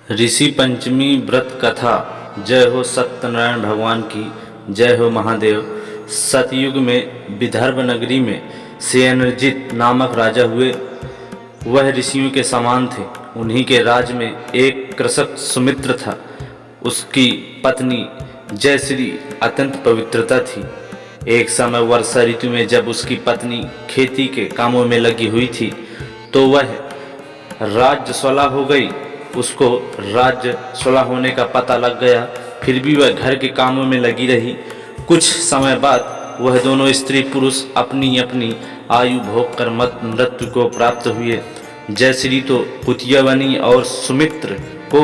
ऋषि पंचमी व्रत कथा। जय हो सत्यनारायण भगवान की, जय हो महादेव। सतयुग में विदर्भ नगरी में सेयनजित नामक राजा हुए। वह ऋषियों के समान थे। उन्हीं के राज में एक कृषक सुमित्र था। उसकी पत्नी जयश्री अत्यंत पवित्रता थी। एक समय वर्षा ऋतु में जब उसकी पत्नी खेती के कामों में लगी हुई थी तो वह राज्य स्वला हो गई। उसको राज्य स्वला होने का पता लग गया, फिर भी वह घर के कामों में लगी रही। कुछ समय बाद वह दोनों स्त्री पुरुष अपनी अपनी आयु भोग कर मृत्यु को प्राप्त हुए। जयश्री तो कुतिया बनी और सुमित्र को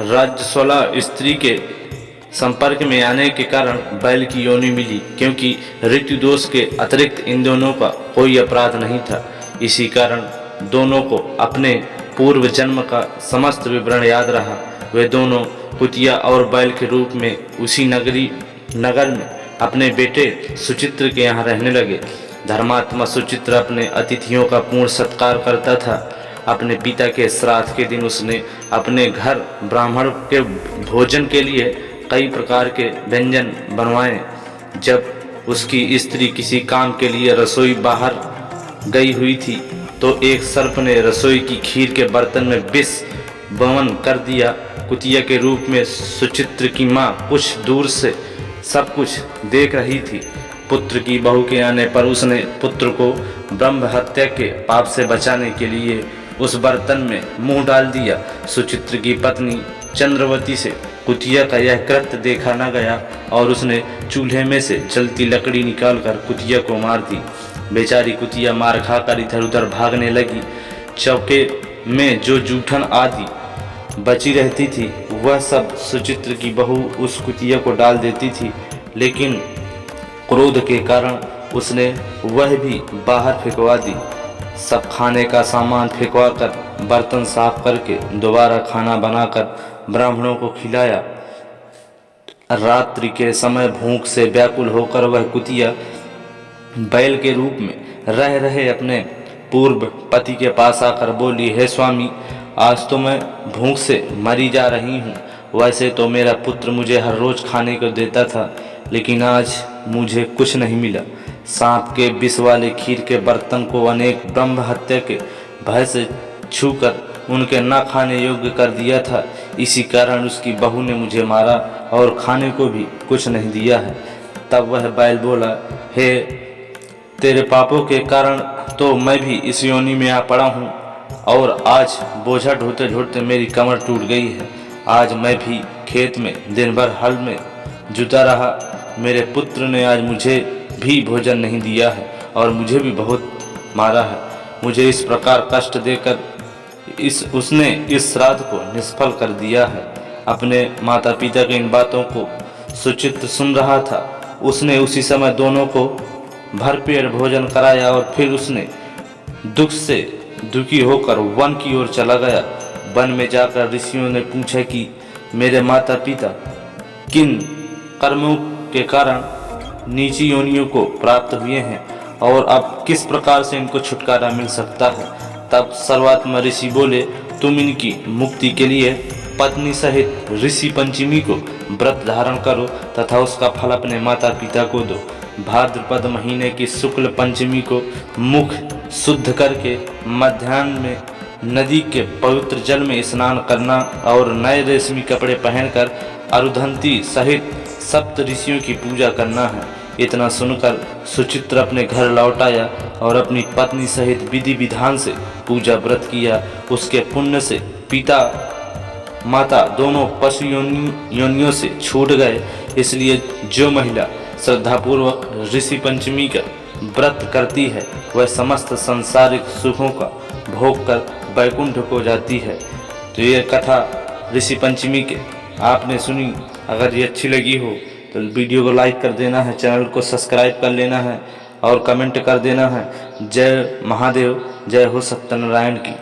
राज्य स्वला स्त्री के संपर्क में आने के कारण बैल की योनि मिली, क्योंकि ऋतु दोष के अतिरिक्त इन दोनों का कोई अपराध नहीं था। इसी कारण दोनों को अपने पूर्व जन्म का समस्त विवरण याद रहा। वे दोनों कुतिया और बैल के रूप में उसी नगर में अपने बेटे सुचित्र के यहाँ रहने लगे। धर्मात्मा सुचित्र अपने अतिथियों का पूर्ण सत्कार करता था। अपने पिता के श्राद्ध के दिन उसने अपने घर ब्राह्मण के भोजन के लिए कई प्रकार के व्यंजन बनवाए। जब उसकी स्त्री किसी काम के लिए रसोई बाहर गई हुई थी तो एक सर्प ने रसोई की खीर के बर्तन में विष बमन कर दिया। कुतिया के रूप में सुचित्र की माँ कुछ दूर से सब कुछ देख रही थी। पुत्र की बहू के आने पर उसने पुत्र को ब्रह्म हत्या के पाप से बचाने के लिए उस बर्तन में मुंह डाल दिया। सुचित्र की पत्नी चंद्रवती से कुतिया का यह कृत्य देखा न गया और उसने चूल्हे में से जलती लकड़ी निकालकर कुतिया को मार दी। बेचारी कुतिया मार खाकर इधर उधर भागने लगी। चौके में जो जूठन आदि बची रहती थी वह सब सुचित्र की बहू उस कुतिया को डाल देती थी, लेकिन क्रोध के कारण उसने वह भी बाहर फेंकवा दी। सब खाने का सामान फेंकवा कर बर्तन साफ करके दोबारा खाना बनाकर ब्राह्मणों को खिलाया। रात्रि के समय भूख से व्याकुल होकर वह कुतिया बैल के रूप में रह रहे अपने पूर्व पति के पास आकर बोली, हे स्वामी, आज तो मैं भूख से मरी जा रही हूँ। वैसे तो मेरा पुत्र मुझे हर रोज खाने को देता था, लेकिन आज मुझे कुछ नहीं मिला। सांप के विष वाले खीर के बर्तन को अनेक ब्रह्म हत्या के भय से छूकर उनके न खाने योग्य कर दिया था। इसी कारण उसकी बहू ने मुझे मारा और खाने को भी कुछ नहीं दिया है। तब वह बैल बोला, हे, तेरे पापों के कारण तो मैं भी इस योनि में आ पड़ा हूँ और आज बोझा ढोते ढोते मेरी कमर टूट गई है। आज मैं भी खेत में दिन भर हल में जुटा रहा। मेरे पुत्र ने आज मुझे भी भोजन नहीं दिया है और मुझे भी बहुत मारा है। मुझे इस प्रकार कष्ट देकर उसने इस श्राद्ध को निष्फल कर दिया है। अपने माता पिता की इन बातों को सुचित्र सुन रहा था। उसने उसी समय दोनों को भरपेट भोजन कराया और फिर उसने दुख से दुखी होकर वन की ओर चला गया। वन में जाकर ऋषियों ने पूछा कि मेरे माता पिता किन कर्मों के कारण नीची योनियों को प्राप्त हुए हैं और अब किस प्रकार से इनको छुटकारा मिल सकता है। तब सर्वात्मा ऋषि बोले, तुम इनकी मुक्ति के लिए पत्नी सहित ऋषि पंचमी को व्रत धारण करो तथा उसका फल अपने माता पिता को दो। भाद्रपद महीने की शुक्ल पंचमी को मुख शुद्ध करके मध्याह्न में नदी के पवित्र जल में स्नान करना और नए रेशमी कपड़े पहनकर अरुधंती सहित सप्त ऋषियों की पूजा करना है। इतना सुनकर सुचित्र अपने घर लौट आया और अपनी पत्नी सहित विधि विधान से पूजा व्रत किया। उसके पुण्य से पिता माता दोनों पशु योनियों से छूट गए। इसलिए जो महिला श्रद्धापूर्वक ऋषि पंचमी का व्रत करती है वह समस्त सांसारिक सुखों का भोग कर वैकुंठ को जाती है। तो ये कथा ऋषि पंचमी के आपने सुनी। अगर ये अच्छी लगी हो तो वीडियो को लाइक कर देना है, चैनल को सब्सक्राइब कर लेना है और कमेंट कर देना है। जय महादेव, जय हो सत्यनारायण की।